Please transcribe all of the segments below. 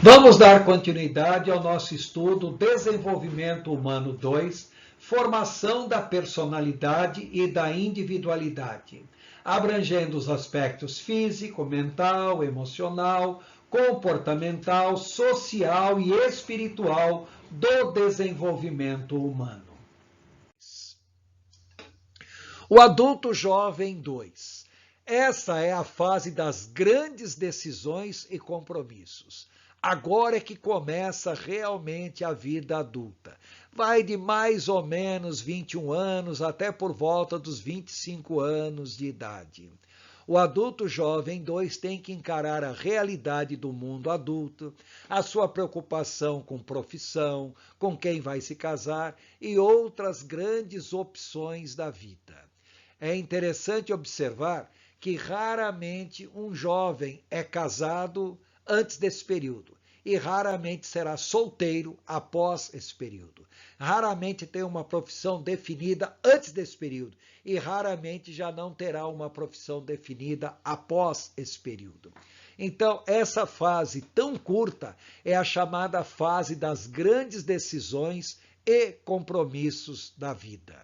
Vamos dar continuidade ao nosso estudo Desenvolvimento Humano 2, Formação da Personalidade e da Individualidade, abrangendo os aspectos físico, mental, emocional, comportamental, social e espiritual do desenvolvimento humano. O adulto jovem 2. Essa é a fase das grandes decisões e compromissos. Agora é que começa realmente a vida adulta. Vai de mais ou menos 21 anos até por volta dos 25 anos de idade. O adulto jovem 2 tem que encarar a realidade do mundo adulto, a sua preocupação com profissão, com quem vai se casar e outras grandes opções da vida. É interessante observar que raramente um jovem é casado antes desse período e raramente será solteiro após esse período. Raramente tem uma profissão definida antes desse período e raramente já não terá uma profissão definida após esse período. Então, essa fase tão curta é a chamada fase das grandes decisões e compromissos da vida.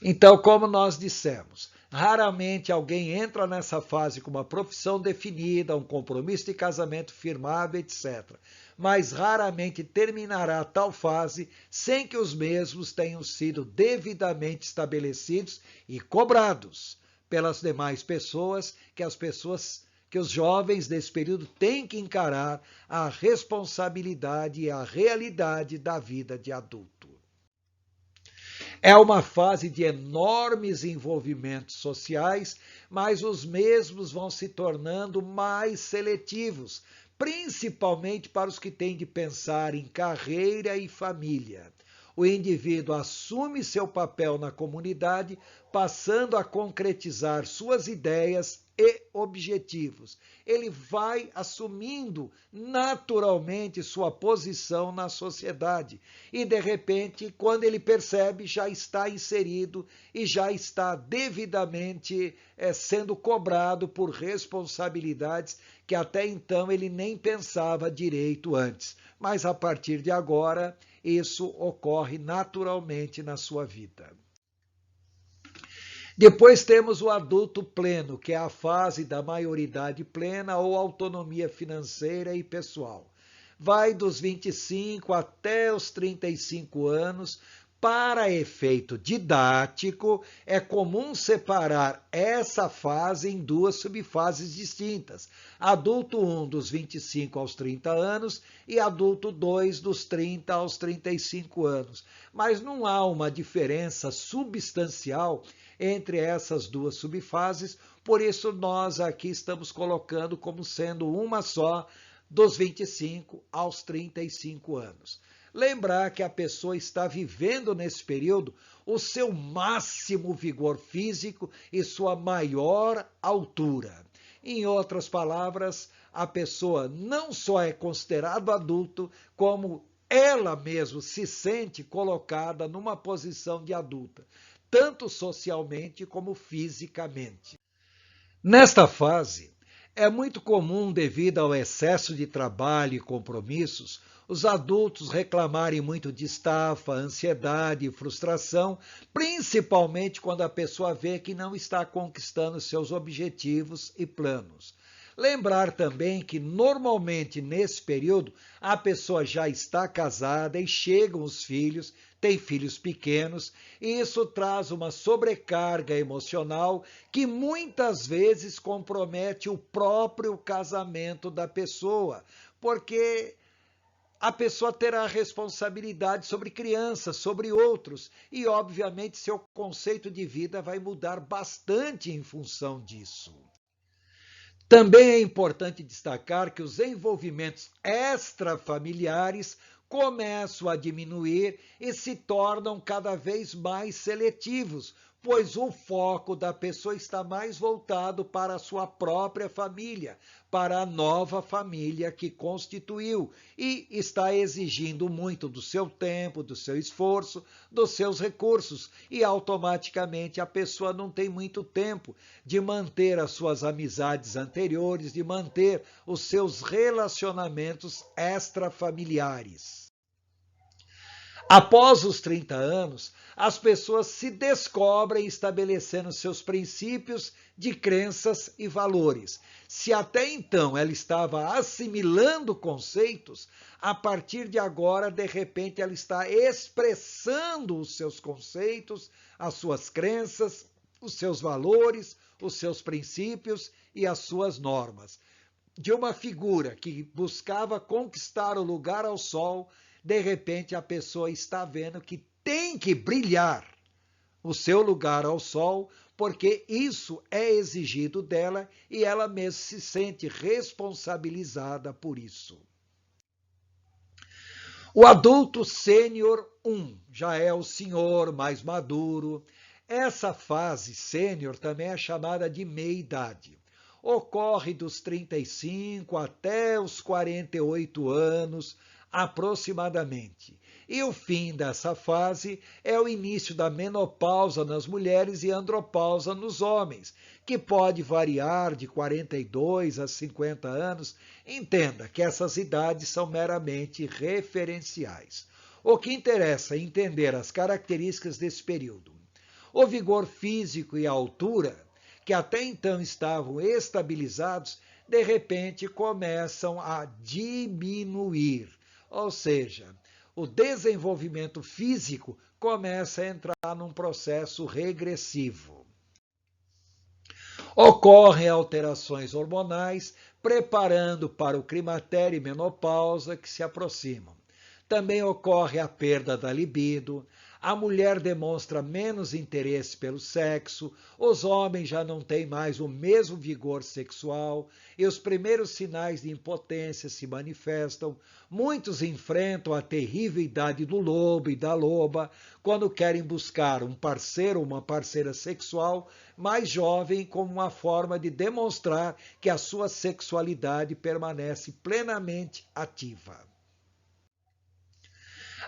Então, como nós dissemos, raramente alguém entra nessa fase com uma profissão definida, um compromisso de casamento firmado, etc. Mas raramente terminará tal fase sem que os mesmos tenham sido devidamente estabelecidos e cobrados pelas demais pessoas, que os jovens desse período têm que encarar a responsabilidade e a realidade da vida de adulto. É uma fase de enormes envolvimentos sociais, mas os mesmos vão se tornando mais seletivos, principalmente para os que têm de pensar em carreira e família. O indivíduo assume seu papel na comunidade, passando a concretizar suas ideias e objetivos. Ele vai assumindo naturalmente sua posição na sociedade e, de repente, quando ele percebe, já está inserido e já está devidamente sendo cobrado por responsabilidades que até então ele nem pensava direito antes. Mas a partir de agora, isso ocorre naturalmente na sua vida. Depois temos o adulto pleno, que é a fase da maioridade plena ou autonomia financeira e pessoal. Vai dos 25 até os 35 anos. Para efeito didático, é comum separar essa fase em duas subfases distintas. Adulto 1 dos 25 aos 30 anos e adulto 2 dos 30 aos 35 anos. Mas não há uma diferença substancial entre essas duas subfases, por isso nós aqui estamos colocando como sendo uma só dos 25 aos 35 anos. Lembrar que a pessoa está vivendo nesse período o seu máximo vigor físico e sua maior altura. Em outras palavras, a pessoa não só é considerado adulto, como ela mesma se sente colocada numa posição de adulta, tanto socialmente como fisicamente. Nesta fase, é muito comum, devido ao excesso de trabalho e compromissos, os adultos reclamarem muito de estafa, ansiedade e frustração, principalmente quando a pessoa vê que não está conquistando seus objetivos e planos. Lembrar também que normalmente nesse período a pessoa já está casada e chegam os filhos, tem filhos pequenos, e isso traz uma sobrecarga emocional que muitas vezes compromete o próprio casamento da pessoa, porque a pessoa terá responsabilidade sobre crianças, sobre outros, e obviamente seu conceito de vida vai mudar bastante em função disso. Também é importante destacar que os envolvimentos extrafamiliares começam a diminuir e se tornam cada vez mais seletivos, pois o foco da pessoa está mais voltado para a sua própria família, para a nova família que constituiu e está exigindo muito do seu tempo, do seu esforço, dos seus recursos e automaticamente a pessoa não tem muito tempo de manter as suas amizades anteriores, de manter os seus relacionamentos extrafamiliares. Após os 30 anos, as pessoas se descobrem estabelecendo seus princípios de crenças e valores. Se até então ela estava assimilando conceitos, a partir de agora, de repente, ela está expressando os seus conceitos, as suas crenças, os seus valores, os seus princípios e as suas normas. De uma figura que buscava conquistar o lugar ao sol, de repente a pessoa está vendo que tem que brilhar o seu lugar ao sol, porque isso é exigido dela e ela mesma se sente responsabilizada por isso. O adulto sênior 1 já é o senhor mais maduro. Essa fase sênior também é chamada de meia-idade. Ocorre dos 35 até os 48 anos, aproximadamente. E o fim dessa fase é o início da menopausa nas mulheres e andropausa nos homens, que pode variar de 42 a 50 anos. Entenda que essas idades são meramente referenciais. O que interessa é entender as características desse período. O vigor físico e a altura, que até então estavam estabilizados, de repente começam a diminuir. Ou seja, o desenvolvimento físico começa a entrar num processo regressivo. Ocorrem alterações hormonais, preparando para o climatério e menopausa que se aproximam. Também ocorre a perda da libido, a mulher demonstra menos interesse pelo sexo, os homens já não têm mais o mesmo vigor sexual e os primeiros sinais de impotência se manifestam. Muitos enfrentam a terrível idade do lobo e da loba quando querem buscar um parceiro ou uma parceira sexual mais jovem como uma forma de demonstrar que a sua sexualidade permanece plenamente ativa.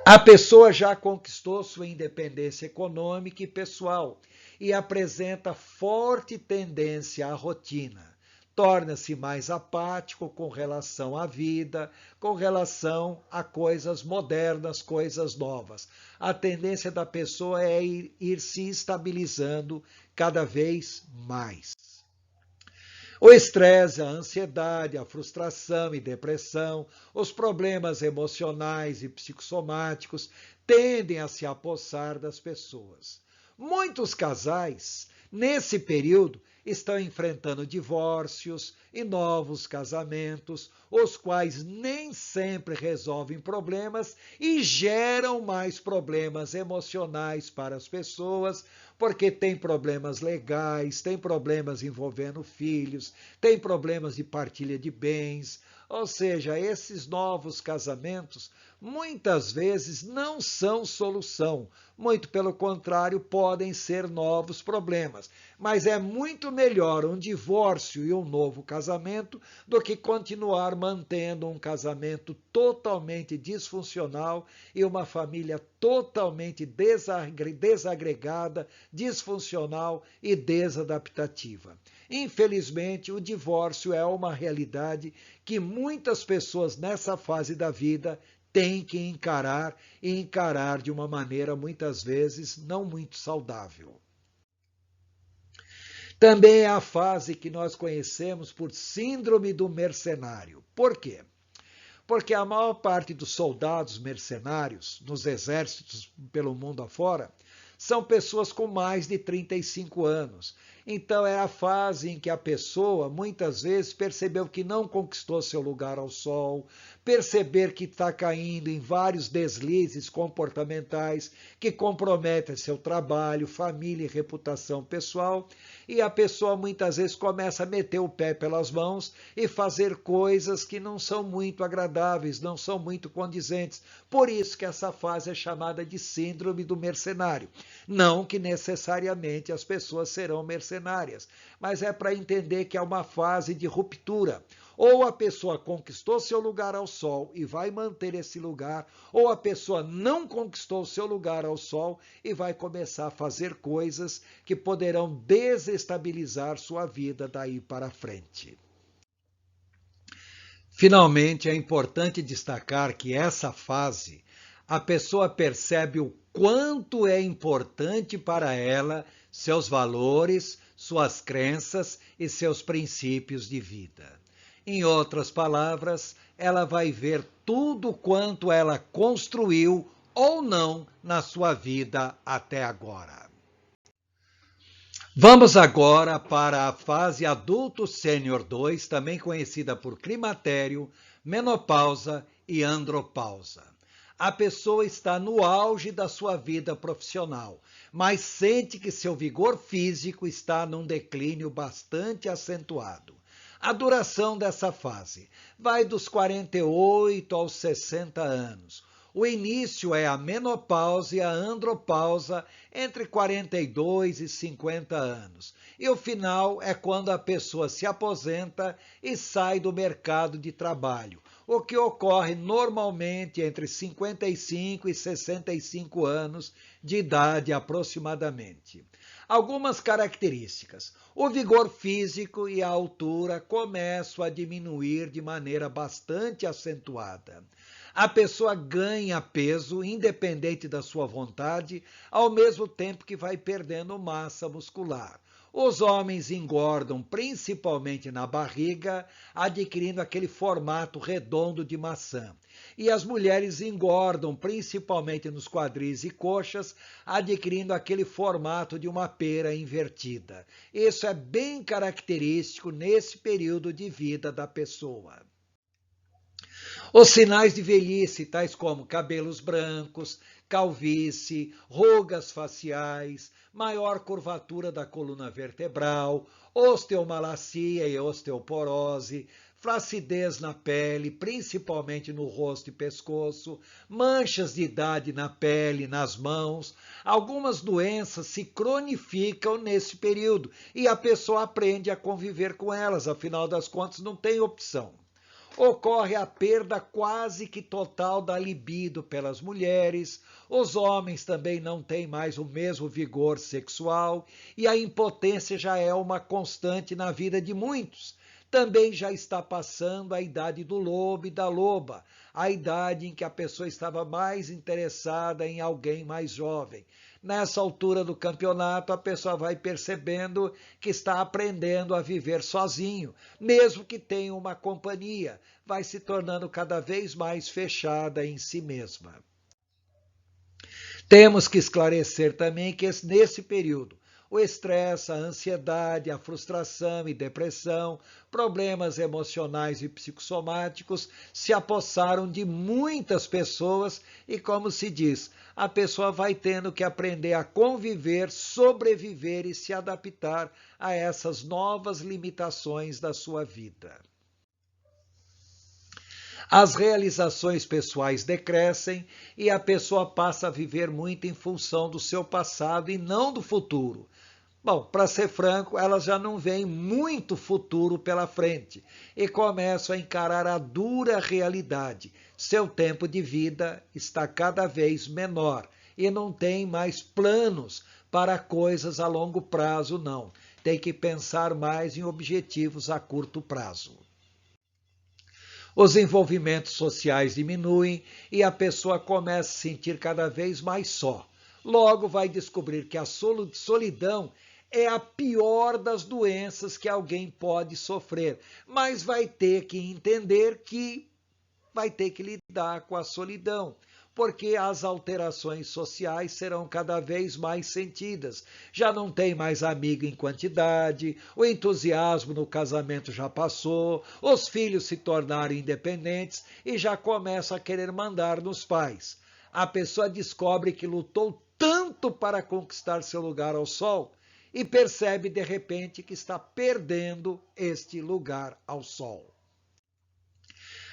A pessoa já conquistou sua independência econômica e pessoal e apresenta forte tendência à rotina. Torna-se mais apático com relação à vida, com relação a coisas modernas, coisas novas. A tendência da pessoa é ir se estabilizando cada vez mais. O estresse, a ansiedade, a frustração e depressão, os problemas emocionais e psicossomáticos tendem a se apossar das pessoas. Muitos casais, nesse período, estão enfrentando divórcios e novos casamentos, os quais nem sempre resolvem problemas e geram mais problemas emocionais para as pessoas, porque tem problemas legais, tem problemas envolvendo filhos, tem problemas de partilha de bens. Ou seja, esses novos casamentos muitas vezes não são solução, muito pelo contrário, podem ser novos problemas. Mas é muito melhor um divórcio e um novo casamento do que continuar mantendo um casamento totalmente disfuncional e uma família totalmente desagregada, disfuncional e desadaptativa. Infelizmente, o divórcio é uma realidade que muitas pessoas nessa fase da vida têm que encarar e encarar de uma maneira muitas vezes não muito saudável. Também é a fase que nós conhecemos por síndrome do mercenário. Por quê? Porque a maior parte dos soldados mercenários nos exércitos pelo mundo afora são pessoas com mais de 35 anos. Então é a fase em que a pessoa muitas vezes percebeu que não conquistou seu lugar ao sol, perceber que está caindo em vários deslizes comportamentais que comprometem seu trabalho, família e reputação pessoal. e a pessoa muitas vezes começa a meter o pé pelas mãos e fazer coisas que não são muito agradáveis, não são muito condizentes. Por isso que essa fase é chamada de síndrome do mercenário. Não que necessariamente as pessoas serão mercenárias, mas é para entender que é uma fase de ruptura. Ou a pessoa conquistou seu lugar ao sol e vai manter esse lugar, ou a pessoa não conquistou seu lugar ao sol e vai começar a fazer coisas que poderão desestabilizar sua vida daí para frente. Finalmente, é importante destacar que essa fase, a pessoa percebe o quanto é importante para ela seus valores, suas crenças e seus princípios de vida. Em outras palavras, ela vai ver tudo quanto ela construiu ou não na sua vida até agora. Vamos agora para a fase adulto sênior 2, também conhecida por climatério, menopausa e andropausa. A pessoa está no auge da sua vida profissional, mas sente que seu vigor físico está num declínio bastante acentuado. A duração dessa fase vai dos 48 aos 60 anos. O início é a menopausa e a andropausa entre 42 e 50 anos. E o final é quando a pessoa se aposenta e sai do mercado de trabalho, o que ocorre normalmente entre 55 e 65 anos de idade aproximadamente. Algumas características. O vigor físico e a altura começam a diminuir de maneira bastante acentuada. A pessoa ganha peso, independente da sua vontade, ao mesmo tempo que vai perdendo massa muscular. Os homens engordam principalmente na barriga, adquirindo aquele formato redondo de maçã. E as mulheres engordam principalmente nos quadris e coxas, adquirindo aquele formato de uma pera invertida. Isso é bem característico nesse período de vida da pessoa. Os sinais de velhice, tais como cabelos brancos, calvície, rugas faciais, maior curvatura da coluna vertebral, osteomalacia e osteoporose, flacidez na pele, principalmente no rosto e pescoço, manchas de idade na pele, nas mãos. Algumas doenças se cronificam nesse período e a pessoa aprende a conviver com elas, afinal das contas não tem opção. Ocorre a perda quase que total da libido pelas mulheres, os homens também não têm mais o mesmo vigor sexual e a impotência já é uma constante na vida de muitos. Também já está passando a idade do lobo e da loba, a idade em que a pessoa estava mais interessada em alguém mais jovem. Nessa altura do campeonato, a pessoa vai percebendo que está aprendendo a viver sozinho, mesmo que tenha uma companhia, vai se tornando cada vez mais fechada em si mesma. Temos que esclarecer também que nesse período, o estresse, a ansiedade, a frustração e depressão, problemas emocionais e psicossomáticos se apossaram de muitas pessoas e, como se diz, a pessoa vai tendo que aprender a conviver, sobreviver e se adaptar a essas novas limitações da sua vida. As realizações pessoais decrescem e a pessoa passa a viver muito em função do seu passado e não do futuro. Bom, para ser franco, elas já não veem muito futuro pela frente e começam a encarar a dura realidade. Seu tempo de vida está cada vez menor e não tem mais planos para coisas a longo prazo, não. Tem que pensar mais em objetivos a curto prazo. Os envolvimentos sociais diminuem e a pessoa começa a se sentir cada vez mais só. Logo vai descobrir que a solidão é a pior das doenças que alguém pode sofrer, mas vai ter que entender que vai ter que lidar com a solidão, porque as alterações sociais serão cada vez mais sentidas. Já não tem mais amigo em quantidade, o entusiasmo no casamento já passou, os filhos se tornaram independentes e já começa a querer mandar nos pais. A pessoa descobre que lutou tanto para conquistar seu lugar ao sol e percebe de repente que está perdendo este lugar ao sol.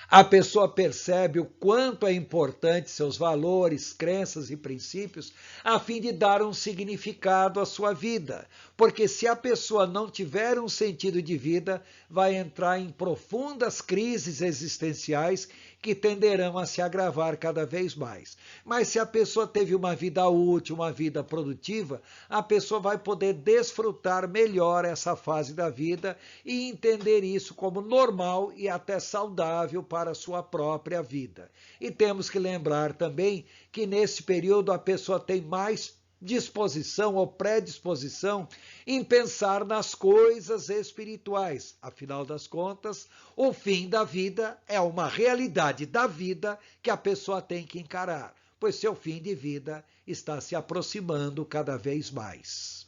A pessoa percebe o quanto é importante seus valores, crenças e princípios a fim de dar um significado à sua vida. Porque se a pessoa não tiver um sentido de vida, vai entrar em profundas crises existenciais que tenderão a se agravar cada vez mais. Mas se a pessoa teve uma vida útil, uma vida produtiva, a pessoa vai poder desfrutar melhor essa fase da vida e entender isso como normal e até saudável para a sua própria vida. E temos que lembrar também que nesse período a pessoa tem mais disposição ou predisposição em pensar nas coisas espirituais. Afinal das contas, o fim da vida é uma realidade da vida que a pessoa tem que encarar, pois seu fim de vida está se aproximando cada vez mais.